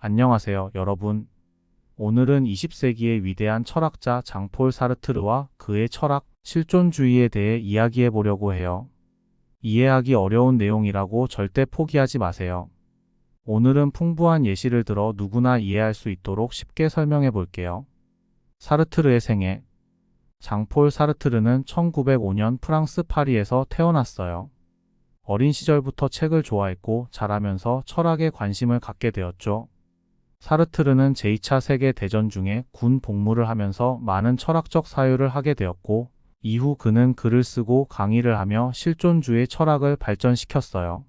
안녕하세요, 여러분. 오늘은 20세기의 위대한 철학자 장폴 사르트르와 그의 철학, 실존주의에 대해 이야기해 보려고 해요. 이해하기 어려운 내용이라고 절대 포기하지 마세요. 오늘은 풍부한 예시를 들어 누구나 이해할 수 있도록 쉽게 설명해 볼게요. 사르트르의 생애. 장폴 사르트르는 1905년 프랑스 파리에서 태어났어요. 어린 시절부터 책을 좋아했고 자라면서 철학에 관심을 갖게 되었죠. 사르트르는 제2차 세계대전 중에 군 복무를 하면서 많은 철학적 사유를 하게 되었고, 이후 그는 글을 쓰고 강의를 하며 실존주의 철학을 발전시켰어요.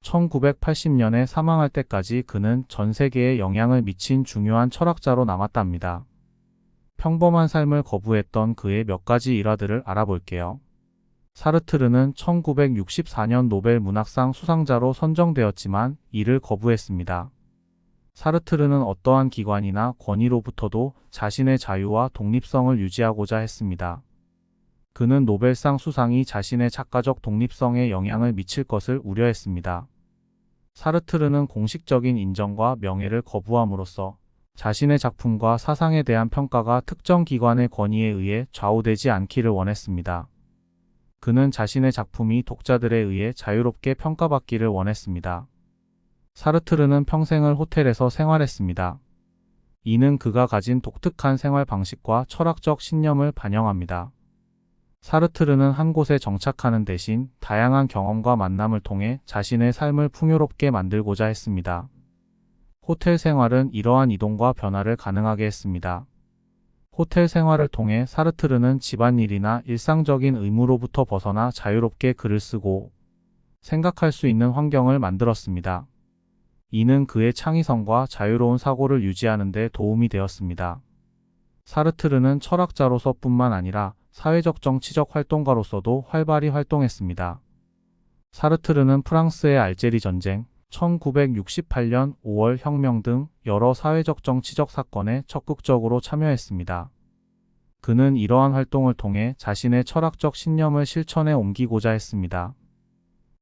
1980년에 사망할 때까지 그는 전 세계에 영향을 미친 중요한 철학자로 남았답니다. 평범한 삶을 거부했던 그의 몇 가지 일화들을 알아볼게요. 사르트르는 1964년 노벨 문학상 수상자로 선정되었지만 이를 거부했습니다. 사르트르는 어떠한 기관이나 권위로부터도 자신의 자유와 독립성을 유지하고자 했습니다. 그는 노벨상 수상이 자신의 작가적 독립성에 영향을 미칠 것을 우려했습니다. 사르트르는 공식적인 인정과 명예를 거부함으로써 자신의 작품과 사상에 대한 평가가 특정 기관의 권위에 의해 좌우되지 않기를 원했습니다. 그는 자신의 작품이 독자들에 의해 자유롭게 평가받기를 원했습니다. 사르트르는 평생을 호텔에서 생활했습니다. 이는 그가 가진 독특한 생활 방식과 철학적 신념을 반영합니다. 사르트르는 한 곳에 정착하는 대신 다양한 경험과 만남을 통해 자신의 삶을 풍요롭게 만들고자 했습니다. 호텔 생활은 이러한 이동과 변화를 가능하게 했습니다. 호텔 생활을 통해 사르트르는 집안일이나 일상적인 의무로부터 벗어나 자유롭게 글을 쓰고 생각할 수 있는 환경을 만들었습니다. 이는 그의 창의성과 자유로운 사고를 유지하는 데 도움이 되었습니다. 사르트르는 철학자로서 뿐만 아니라 사회적 정치적 활동가로서도 활발히 활동했습니다. 사르트르는 프랑스의 알제리 전쟁, 1968년 5월 혁명 등 여러 사회적 정치적 사건에 적극적으로 참여했습니다. 그는 이러한 활동을 통해 자신의 철학적 신념을 실천에 옮기고자 했습니다.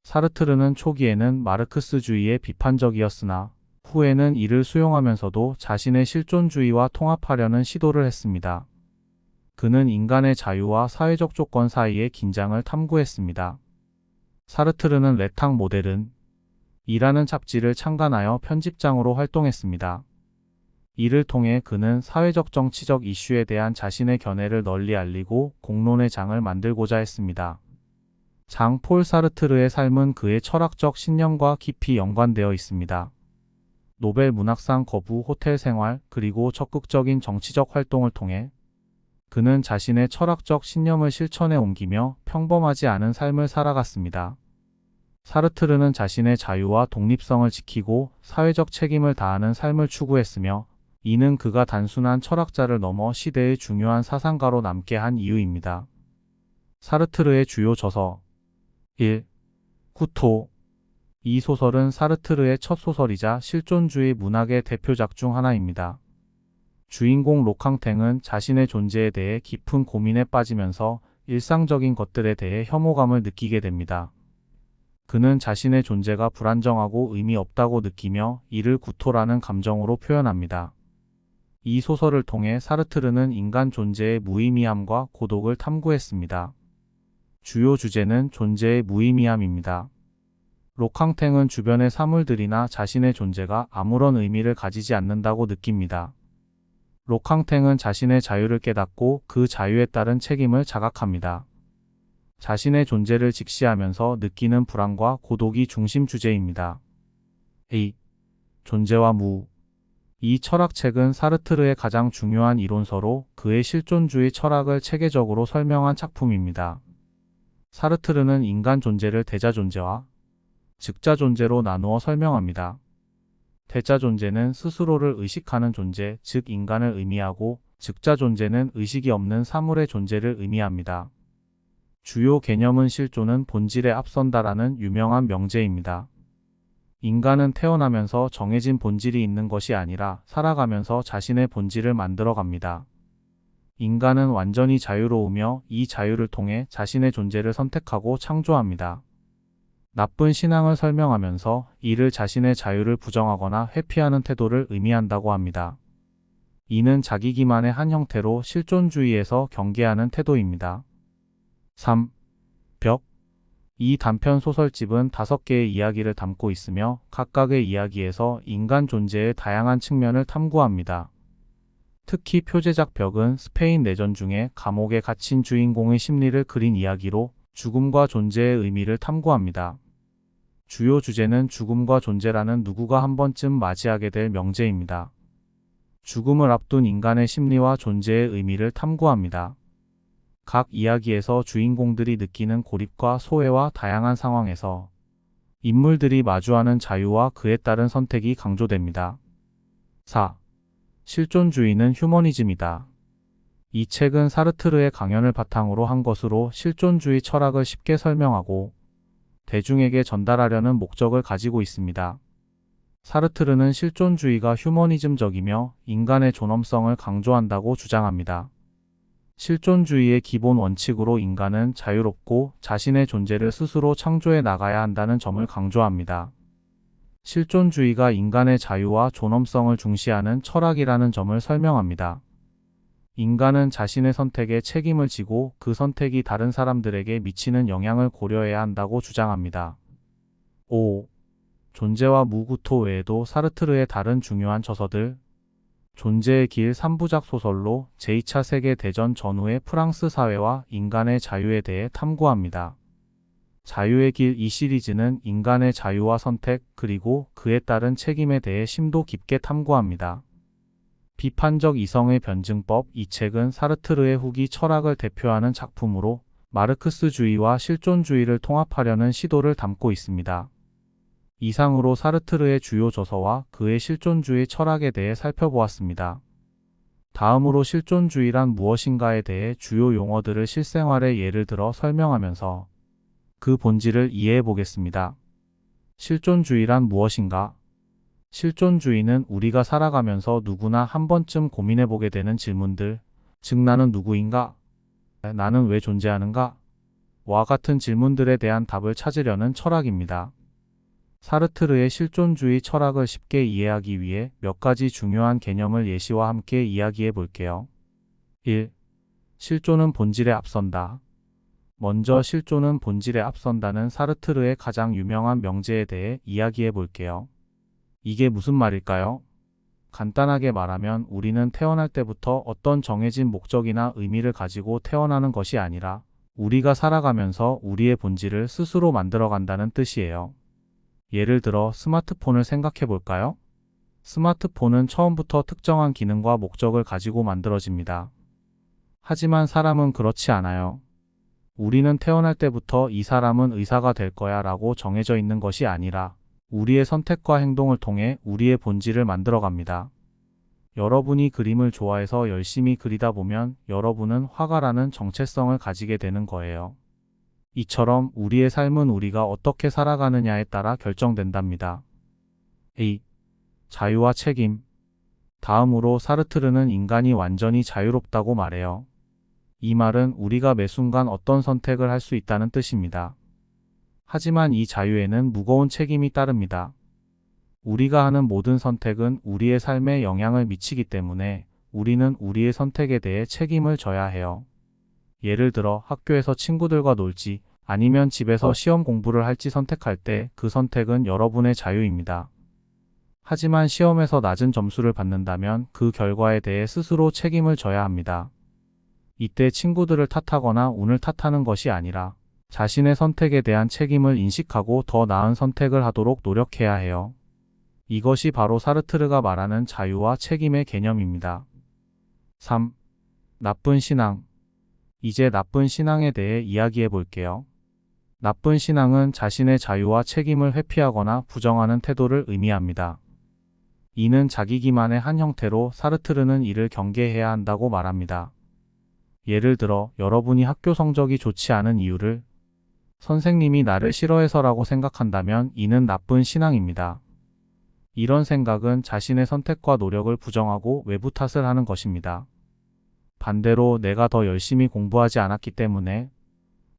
사르트르는 초기에는 마르크스주의에 비판적이었으나 후에는 이를 수용하면서도 자신의 실존주의와 통합하려는 시도를 했습니다. 그는 인간의 자유와 사회적 조건 사이의 긴장을 탐구했습니다. 사르트르는 레탕 모데른 이라는 잡지를 창간하여 편집장으로 활동했습니다. 이를 통해 그는 사회적 정치적 이슈에 대한 자신의 견해를 널리 알리고 공론의 장을 만들고자 했습니다. 장폴 사르트르의 삶은 그의 철학적 신념과 깊이 연관되어 있습니다. 노벨 문학상 거부, 호텔 생활, 그리고 적극적인 정치적 활동을 통해 그는 자신의 철학적 신념을 실천에 옮기며 평범하지 않은 삶을 살아갔습니다. 사르트르는 자신의 자유와 독립성을 지키고 사회적 책임을 다하는 삶을 추구했으며 이는 그가 단순한 철학자를 넘어 시대의 중요한 사상가로 남게 한 이유입니다. 사르트르의 주요 저서 1. 구토. 이 소설은 사르트르의 첫 소설이자 실존주의 문학의 대표작 중 하나입니다. 주인공 로캉탱은 자신의 존재에 대해 깊은 고민에 빠지면서 일상적인 것들에 대해 혐오감을 느끼게 됩니다. 그는 자신의 존재가 불안정하고 의미 없다고 느끼며 이를 구토라는 감정으로 표현합니다. 이 소설을 통해 사르트르는 인간 존재의 무의미함과 고독을 탐구했습니다. 주요 주제는 존재의 무의미함입니다. 로캉탱은 주변의 사물들이나 자신의 존재가 아무런 의미를 가지지 않는다고 느낍니다. 로캉탱은 자신의 자유를 깨닫고 그 자유에 따른 책임을 자각합니다. 자신의 존재를 직시하면서 느끼는 불안과 고독이 중심 주제입니다. A. 존재와 무. 이 철학책은 사르트르의 가장 중요한 이론서로 그의 실존주의 철학을 체계적으로 설명한 작품입니다. 사르트르는 인간 존재를 대자 존재와 즉자 존재로 나누어 설명합니다. 대자 존재는 스스로를 의식하는 존재, 즉 인간을 의미하고 즉자 존재는 의식이 없는 사물의 존재를 의미합니다. 주요 개념은 실존은 본질에 앞선다라는 유명한 명제입니다. 인간은 태어나면서 정해진 본질이 있는 것이 아니라 살아가면서 자신의 본질을 만들어갑니다. 인간은 완전히 자유로우며 이 자유를 통해 자신의 존재를 선택하고 창조합니다. 나쁜 신앙을 설명하면서 이를 자신의 자유를 부정하거나 회피하는 태도를 의미한다고 합니다. 이는 자기 기만의 한 형태로 실존주의에서 경계하는 태도입니다. 3. 벽. 이 단편 소설집은 5개의 이야기를 담고 있으며 각각의 이야기에서 인간 존재의 다양한 측면을 탐구합니다. 특히 표제작 벽은 스페인 내전 중에 감옥에 갇힌 주인공의 심리를 그린 이야기로 죽음과 존재의 의미를 탐구합니다. 주요 주제는 죽음과 존재라는 누구가 한 번쯤 맞이하게 될 명제입니다. 죽음을 앞둔 인간의 심리와 존재의 의미를 탐구합니다. 각 이야기에서 주인공들이 느끼는 고립과 소외와 다양한 상황에서 인물들이 마주하는 자유와 그에 따른 선택이 강조됩니다. 4. 실존주의는 휴머니즘이다. 이 책은 사르트르의 강연을 바탕으로 한 것으로 실존주의 철학을 쉽게 설명하고 대중에게 전달하려는 목적을 가지고 있습니다. 사르트르는 실존주의가 휴머니즘적이며 인간의 존엄성을 강조한다고 주장합니다. 실존주의의 기본 원칙으로 인간은 자유롭고 자신의 존재를 스스로 창조해 나가야 한다는 점을 강조합니다. 실존주의가 인간의 자유와 존엄성을 중시하는 철학이라는 점을 설명합니다. 인간은 자신의 선택에 책임을 지고 그 선택이 다른 사람들에게 미치는 영향을 고려해야 한다고 주장합니다. 5. 존재와 무구토 외에도 사르트르의 다른 중요한 저서들, 존재의 길 3부작 소설로 제2차 세계대전 전후의 프랑스 사회와 인간의 자유에 대해 탐구합니다. 자유의 길 이 시리즈는 인간의 자유와 선택 그리고 그에 따른 책임에 대해 심도 깊게 탐구합니다. 비판적 이성의 변증법 이 책은 사르트르의 후기 철학을 대표하는 작품으로 마르크스주의와 실존주의를 통합하려는 시도를 담고 있습니다. 이상으로 사르트르의 주요 저서와 그의 실존주의 철학에 대해 살펴보았습니다. 다음으로 실존주의란 무엇인가에 대해 주요 용어들을 실생활의 예를 들어 설명하면서 그 본질을 이해해 보겠습니다. 실존주의란 무엇인가? 실존주의는 우리가 살아가면서 누구나 한 번쯤 고민해 보게 되는 질문들, 즉 나는 누구인가? 나는 왜 존재하는가? 와 같은 질문들에 대한 답을 찾으려는 철학입니다. 사르트르의 실존주의 철학을 쉽게 이해하기 위해 몇 가지 중요한 개념을 예시와 함께 이야기해 볼게요. 1. 실존은 본질에 앞선다. 먼저 실존은 본질에 앞선다는 사르트르의 가장 유명한 명제에 대해 이야기해 볼게요. 이게 무슨 말일까요? 간단하게 말하면 우리는 태어날 때부터 어떤 정해진 목적이나 의미를 가지고 태어나는 것이 아니라 우리가 살아가면서 우리의 본질을 스스로 만들어간다는 뜻이에요. 예를 들어 스마트폰을 생각해 볼까요? 스마트폰은 처음부터 특정한 기능과 목적을 가지고 만들어집니다. 하지만 사람은 그렇지 않아요. 우리는 태어날 때부터 이 사람은 의사가 될 거야 라고 정해져 있는 것이 아니라 우리의 선택과 행동을 통해 우리의 본질을 만들어갑니다. 여러분이 그림을 좋아해서 열심히 그리다 보면 여러분은 화가라는 정체성을 가지게 되는 거예요. 이처럼 우리의 삶은 우리가 어떻게 살아가느냐에 따라 결정된답니다. 2. 자유와 책임. 다음으로 사르트르는 인간이 완전히 자유롭다고 말해요. 이 말은 우리가 매 순간 어떤 선택을 할 수 있다는 뜻입니다. 하지만 이 자유에는 무거운 책임이 따릅니다. 우리가 하는 모든 선택은 우리의 삶에 영향을 미치기 때문에 우리는 우리의 선택에 대해 책임을 져야 해요. 예를 들어 학교에서 친구들과 놀지 아니면 집에서 시험 공부를 할지 선택할 때 그 선택은 여러분의 자유입니다. 하지만 시험에서 낮은 점수를 받는다면 그 결과에 대해 스스로 책임을 져야 합니다. 이때 친구들을 탓하거나 운을 탓하는 것이 아니라 자신의 선택에 대한 책임을 인식하고 더 나은 선택을 하도록 노력해야 해요. 이것이 바로 사르트르가 말하는 자유와 책임의 개념입니다. 3. 나쁜 신앙. 이제 나쁜 신앙에 대해 이야기해 볼게요. 나쁜 신앙은 자신의 자유와 책임을 회피하거나 부정하는 태도를 의미합니다. 이는 자기 기만의 한 형태로 사르트르는 이를 경계해야 한다고 말합니다. 예를 들어 여러분이 학교 성적이 좋지 않은 이유를 선생님이 나를 싫어해서라고 생각한다면 이는 나쁜 신앙입니다. 이런 생각은 자신의 선택과 노력을 부정하고 외부 탓을 하는 것입니다. 반대로 내가 더 열심히 공부하지 않았기 때문에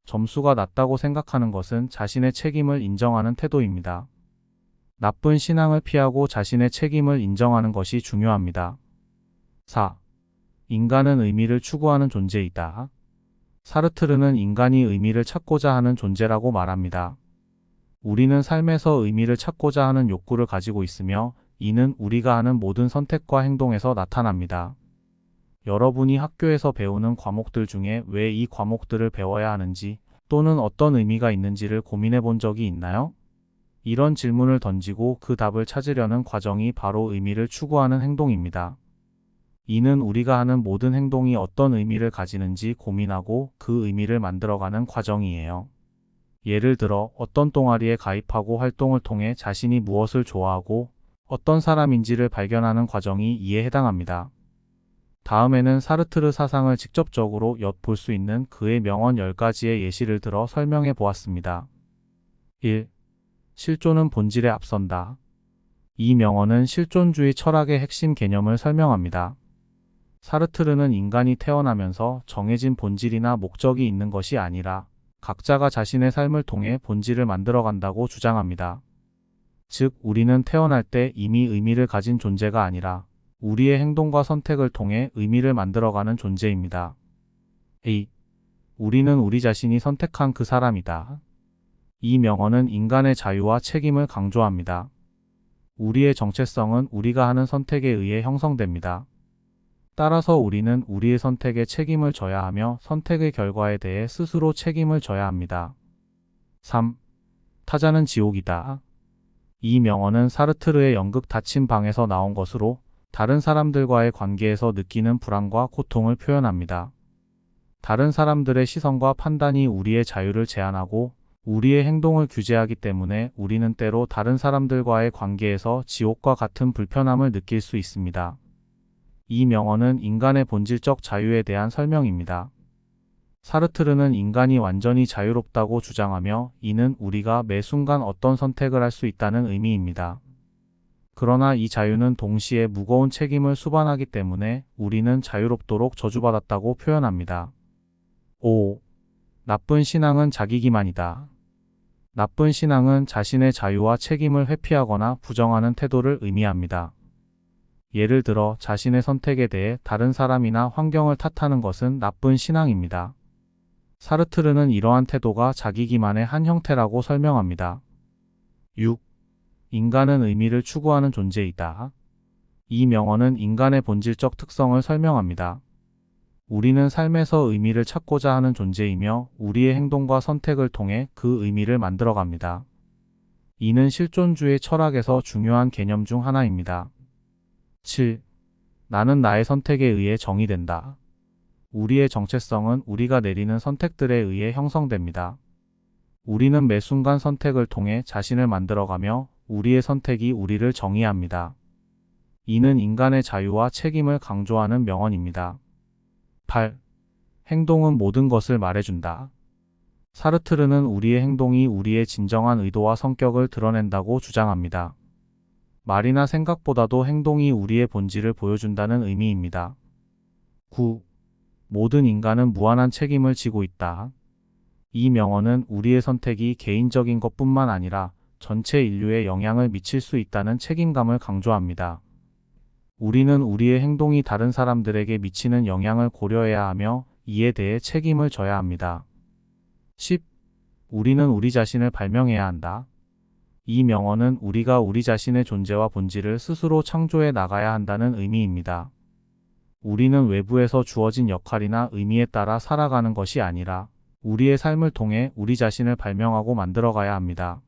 점수가 낮다고 생각하는 것은 자신의 책임을 인정하는 태도입니다. 나쁜 신앙을 피하고 자신의 책임을 인정하는 것이 중요합니다. 4. 인간은 의미를 추구하는 존재이다. 사르트르는 인간이 의미를 찾고자 하는 존재라고 말합니다. 우리는 삶에서 의미를 찾고자 하는 욕구를 가지고 있으며 이는 우리가 하는 모든 선택과 행동에서 나타납니다. 여러분이 학교에서 배우는 과목들 중에 왜 이 과목들을 배워야 하는지 또는 어떤 의미가 있는지를 고민해 본 적이 있나요? 이런 질문을 던지고 그 답을 찾으려는 과정이 바로 의미를 추구하는 행동입니다. 이는 우리가 하는 모든 행동이 어떤 의미를 가지는지 고민하고 그 의미를 만들어가는 과정이에요. 예를 들어 어떤 동아리에 가입하고 활동을 통해 자신이 무엇을 좋아하고 어떤 사람인지를 발견하는 과정이 이에 해당합니다. 다음에는 사르트르 사상을 직접적으로 엿볼 수 있는 그의 명언 10가지의 예시를 들어 설명해 보았습니다. 1. 실존은 본질에 앞선다. 이 명언은 실존주의 철학의 핵심 개념을 설명합니다. 사르트르는 인간이 태어나면서 정해진 본질이나 목적이 있는 것이 아니라 각자가 자신의 삶을 통해 본질을 만들어간다고 주장합니다. 즉, 우리는 태어날 때 이미 의미를 가진 존재가 아니라 우리의 행동과 선택을 통해 의미를 만들어가는 존재입니다. A. 우리는 우리 자신이 선택한 그 사람이다. 이 명언은 인간의 자유와 책임을 강조합니다. 우리의 정체성은 우리가 하는 선택에 의해 형성됩니다. 따라서 우리는 우리의 선택에 책임을 져야 하며 선택의 결과에 대해 스스로 책임을 져야 합니다. 3. 타자는 지옥이다. 이 명언은 사르트르의 연극 닫힌 방에서 나온 것으로 다른 사람들과의 관계에서 느끼는 불안과 고통을 표현합니다. 다른 사람들의 시선과 판단이 우리의 자유를 제한하고 우리의 행동을 규제하기 때문에 우리는 때로 다른 사람들과의 관계에서 지옥과 같은 불편함을 느낄 수 있습니다. 이 명언은 인간의 본질적 자유에 대한 설명입니다. 사르트르는 인간이 완전히 자유롭다고 주장하며 이는 우리가 매 순간 어떤 선택을 할 수 있다는 의미입니다. 그러나 이 자유는 동시에 무거운 책임을 수반하기 때문에 우리는 자유롭도록 저주받았다고 표현합니다. 5. 나쁜 신앙은 자기 기만이다. 나쁜 신앙은 자신의 자유와 책임을 회피하거나 부정하는 태도를 의미합니다. 예를 들어 자신의 선택에 대해 다른 사람이나 환경을 탓하는 것은 나쁜 신앙입니다. 사르트르는 이러한 태도가 자기 기만의 한 형태라고 설명합니다. 6. 인간은 의미를 추구하는 존재이다. 이 명언은 인간의 본질적 특성을 설명합니다. 우리는 삶에서 의미를 찾고자 하는 존재이며 우리의 행동과 선택을 통해 그 의미를 만들어갑니다. 이는 실존주의 철학에서 중요한 개념 중 하나입니다. 7. 나는 나의 선택에 의해 정의된다. 우리의 정체성은 우리가 내리는 선택들에 의해 형성됩니다. 우리는 매 순간 선택을 통해 자신을 만들어가며 우리의 선택이 우리를 정의합니다. 이는 인간의 자유와 책임을 강조하는 명언입니다. 8. 행동은 모든 것을 말해준다. 사르트르는 우리의 행동이 우리의 진정한 의도와 성격을 드러낸다고 주장합니다. 말이나 생각보다도 행동이 우리의 본질을 보여준다는 의미입니다. 9. 모든 인간은 무한한 책임을 지고 있다. 이 명언은 우리의 선택이 개인적인 것뿐만 아니라 전체 인류에 영향을 미칠 수 있다는 책임감을 강조합니다. 우리는 우리의 행동이 다른 사람들에게 미치는 영향을 고려해야 하며 이에 대해 책임을 져야 합니다. 10. 우리는 우리 자신을 발명해야 한다. 이 명언은 우리가 우리 자신의 존재와 본질을 스스로 창조해 나가야 한다는 의미입니다. 우리는 외부에서 주어진 역할이나 의미에 따라 살아가는 것이 아니라 우리의 삶을 통해 우리 자신을 발명하고 만들어가야 합니다.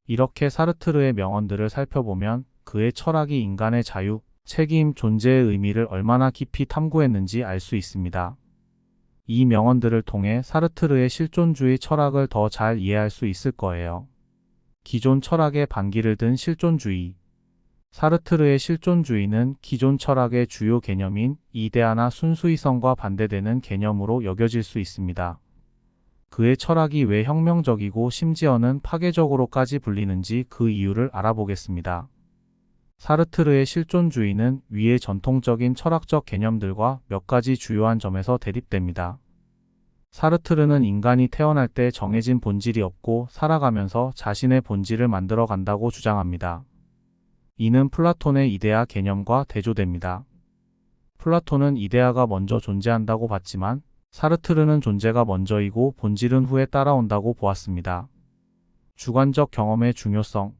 이렇게 사르트르의 명언들을 살펴보면 그의 철학이 인간의 자유, 책임, 존재의 의미를 얼마나 깊이 탐구했는지 알 수 있습니다. 이 명언들을 통해 사르트르의 실존주의 철학을 더 잘 이해할 수 있을 거예요. 기존 철학의 반기를 든 실존주의. 사르트르의 실존주의는 기존 철학의 주요 개념인 이데아나 순수이성과 반대되는 개념으로 여겨질 수 있습니다. 그의 철학이 왜 혁명적이고 심지어는 파괴적으로까지 불리는지 그 이유를 알아보겠습니다. 사르트르의 실존주의는 위의 전통적인 철학적 개념들과 몇 가지 주요한 점에서 대립됩니다. 사르트르는 인간이 태어날 때 정해진 본질이 없고 살아가면서 자신의 본질을 만들어 간다고 주장합니다. 이는 플라톤의 이데아 개념과 대조됩니다. 플라톤은 이데아가 먼저 존재한다고 봤지만 사르트르는 존재가 먼저이고 본질은 후에 따라온다고 보았습니다. 주관적 경험의 중요성.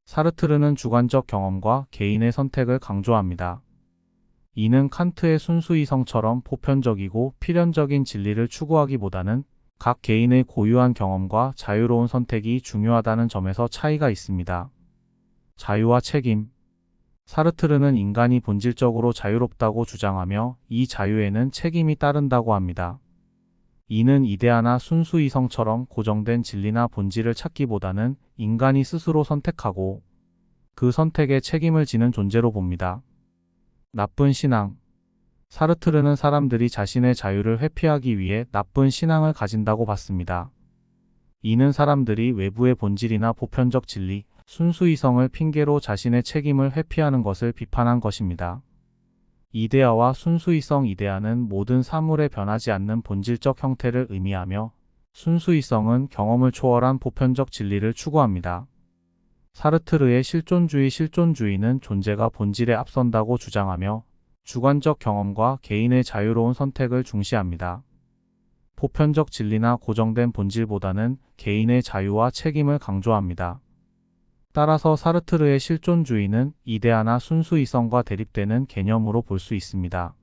사르트르는 주관적 경험과 개인의 선택을 강조합니다. 이는 칸트의 순수이성처럼 보편적이고 필연적인 진리를 추구하기보다는 각 개인의 고유한 경험과 자유로운 선택이 중요하다는 점에서 차이가 있습니다. 자유와 책임. 사르트르는 인간이 본질적으로 자유롭다고 주장하며 이 자유에는 책임이 따른다고 합니다. 이는 이데아나 순수이성처럼 고정된 진리나 본질을 찾기보다는 인간이 스스로 선택하고 그 선택에 책임을 지는 존재로 봅니다. 나쁜 신앙. 사르트르는 사람들이 자신의 자유를 회피하기 위해 나쁜 신앙을 가진다고 봤습니다. 이는 사람들이 외부의 본질이나 보편적 진리, 순수이성을 핑계로 자신의 책임을 회피하는 것을 비판한 것입니다. 이데아와 순수이성. 이데아는 모든 사물에 변하지 않는 본질적 형태를 의미하며 순수이성은 경험을 초월한 보편적 진리를 추구합니다. 사르트르의 실존주의는 존재가 본질에 앞선다고 주장하며 주관적 경험과 개인의 자유로운 선택을 중시합니다. 보편적 진리나 고정된 본질보다는 개인의 자유와 책임을 강조합니다. 따라서 사르트르의 실존주의는 이데아나 순수이성과 대립되는 개념으로 볼 수 있습니다.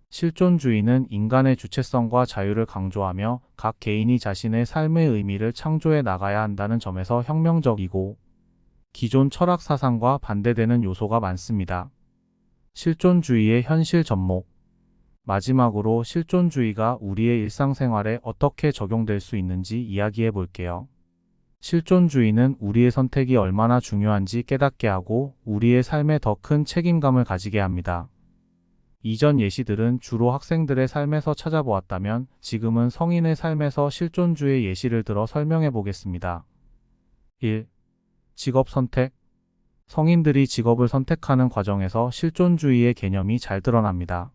실존주의는 인간의 주체성과 자유를 강조하며 각 개인이 자신의 삶의 의미를 창조해 나가야 한다는 점에서 혁명적이고 기존 철학 사상과 반대되는 요소가 많습니다. 실존주의의 현실 접목. 마지막으로 실존주의가 우리의 일상생활에 어떻게 적용될 수 있는지 이야기해 볼게요. 실존주의는 우리의 선택이 얼마나 중요한지 깨닫게 하고 우리의 삶에 더 큰 책임감을 가지게 합니다. 이전 예시들은 주로 학생들의 삶에서 찾아보았다면 지금은 성인의 삶에서 실존주의 예시를 들어 설명해 보겠습니다. 1. 직업 선택. 성인들이 직업을 선택하는 과정에서 실존주의의 개념이 잘 드러납니다.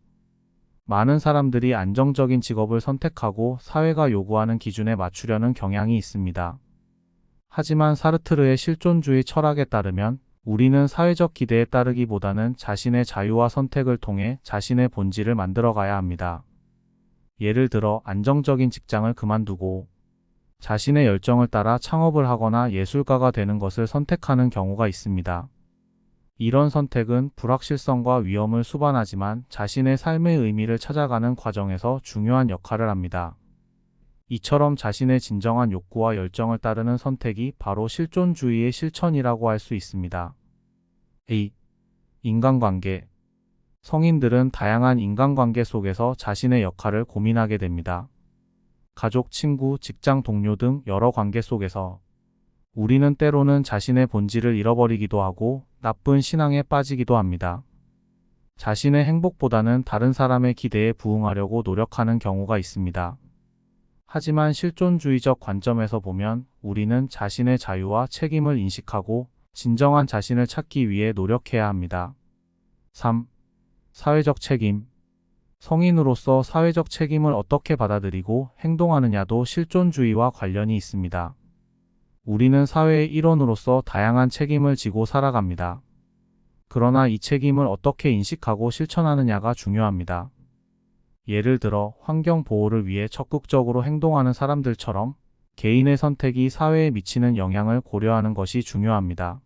많은 사람들이 안정적인 직업을 선택하고 사회가 요구하는 기준에 맞추려는 경향이 있습니다. 하지만 사르트르의 실존주의 철학에 따르면 우리는 사회적 기대에 따르기보다는 자신의 자유와 선택을 통해 자신의 본질을 만들어가야 합니다. 예를 들어 안정적인 직장을 그만두고 자신의 열정을 따라 창업을 하거나 예술가가 되는 것을 선택하는 경우가 있습니다. 이런 선택은 불확실성과 위험을 수반하지만 자신의 삶의 의미를 찾아가는 과정에서 중요한 역할을 합니다. 이처럼 자신의 진정한 욕구와 열정을 따르는 선택이 바로 실존주의의 실천이라고 할 수 있습니다. A. 인간관계. 성인들은 다양한 인간관계 속에서 자신의 역할을 고민하게 됩니다. 가족, 친구, 직장 동료 등 여러 관계 속에서 우리는 때로는 자신의 본질을 잃어버리기도 하고 나쁜 신앙에 빠지기도 합니다. 자신의 행복보다는 다른 사람의 기대에 부응하려고 노력하는 경우가 있습니다. 하지만 실존주의적 관점에서 보면 우리는 자신의 자유와 책임을 인식하고 진정한 자신을 찾기 위해 노력해야 합니다. 3. 사회적 책임. 성인으로서 사회적 책임을 어떻게 받아들이고 행동하느냐도 실존주의와 관련이 있습니다. 우리는 사회의 일원으로서 다양한 책임을 지고 살아갑니다. 그러나 이 책임을 어떻게 인식하고 실천하느냐가 중요합니다. 예를 들어 환경 보호를 위해 적극적으로 행동하는 사람들처럼 개인의 선택이 사회에 미치는 영향을 고려하는 것이 중요합니다.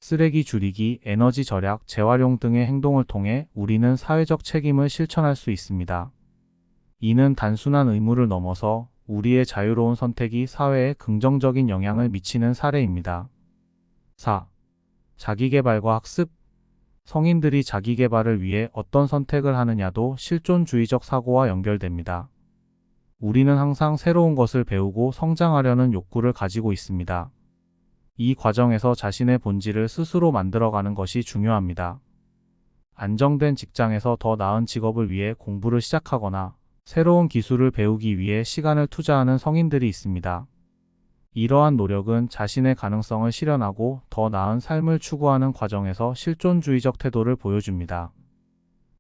쓰레기 줄이기, 에너지 절약, 재활용 등의 행동을 통해 우리는 사회적 책임을 실천할 수 있습니다. 이는 단순한 의무를 넘어서 우리의 자유로운 선택이 사회에 긍정적인 영향을 미치는 사례입니다. 4. 자기계발과 학습. 성인들이 자기계발을 위해 어떤 선택을 하느냐도 실존주의적 사고와 연결됩니다. 우리는 항상 새로운 것을 배우고 성장하려는 욕구를 가지고 있습니다. 이 과정에서 자신의 본질을 스스로 만들어가는 것이 중요합니다. 안정된 직장에서 더 나은 직업을 위해 공부를 시작하거나 새로운 기술을 배우기 위해 시간을 투자하는 성인들이 있습니다. 이러한 노력은 자신의 가능성을 실현하고 더 나은 삶을 추구하는 과정에서 실존주의적 태도를 보여줍니다.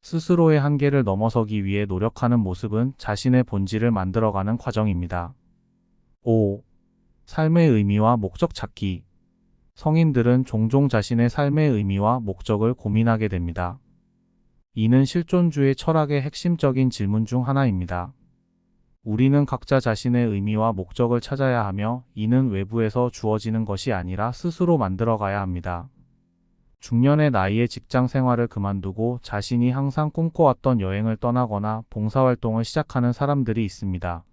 스스로의 한계를 넘어서기 위해 노력하는 모습은 자신의 본질을 만들어가는 과정입니다. 5. 삶의 의미와 목적 찾기. 성인들은 종종 자신의 삶의 의미와 목적을 고민하게 됩니다. 이는 실존주의 철학의 핵심적인 질문 중 하나입니다. 우리는 각자 자신의 의미와 목적을 찾아야 하며, 이는 외부에서 주어지는 것이 아니라 스스로 만들어가야 합니다. 중년의 나이에 직장 생활을 그만두고 자신이 항상 꿈꿔왔던 여행을 떠나거나 봉사활동을 시작하는 사람들이 있습니다.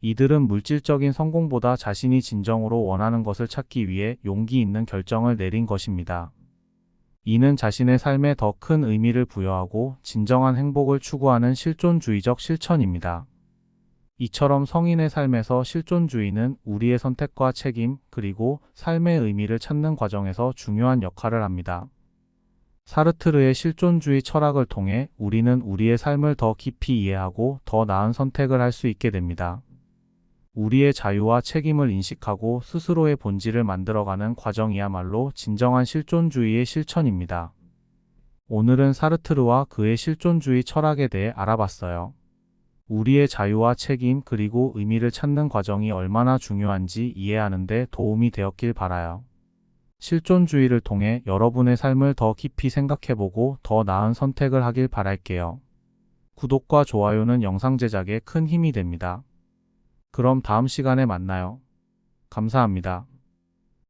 이들은 물질적인 성공보다 자신이 진정으로 원하는 것을 찾기 위해 용기 있는 결정을 내린 것입니다. 이는 자신의 삶에 더 큰 의미를 부여하고 진정한 행복을 추구하는 실존주의적 실천입니다. 이처럼 성인의 삶에서 실존주의는 우리의 선택과 책임, 그리고 삶의 의미를 찾는 과정에서 중요한 역할을 합니다. 사르트르의 실존주의 철학을 통해 우리는 우리의 삶을 더 깊이 이해하고 더 나은 선택을 할 수 있게 됩니다. 우리의 자유와 책임을 인식하고 스스로의 본질을 만들어가는 과정이야말로 진정한 실존주의의 실천입니다. 오늘은 사르트르와 그의 실존주의 철학에 대해 알아봤어요. 우리의 자유와 책임 그리고 의미를 찾는 과정이 얼마나 중요한지 이해하는 데 도움이 되었길 바라요. 실존주의를 통해 여러분의 삶을 더 깊이 생각해보고 더 나은 선택을 하길 바랄게요. 구독과 좋아요는 영상 제작에 큰 힘이 됩니다. 그럼 다음 시간에 만나요. 감사합니다.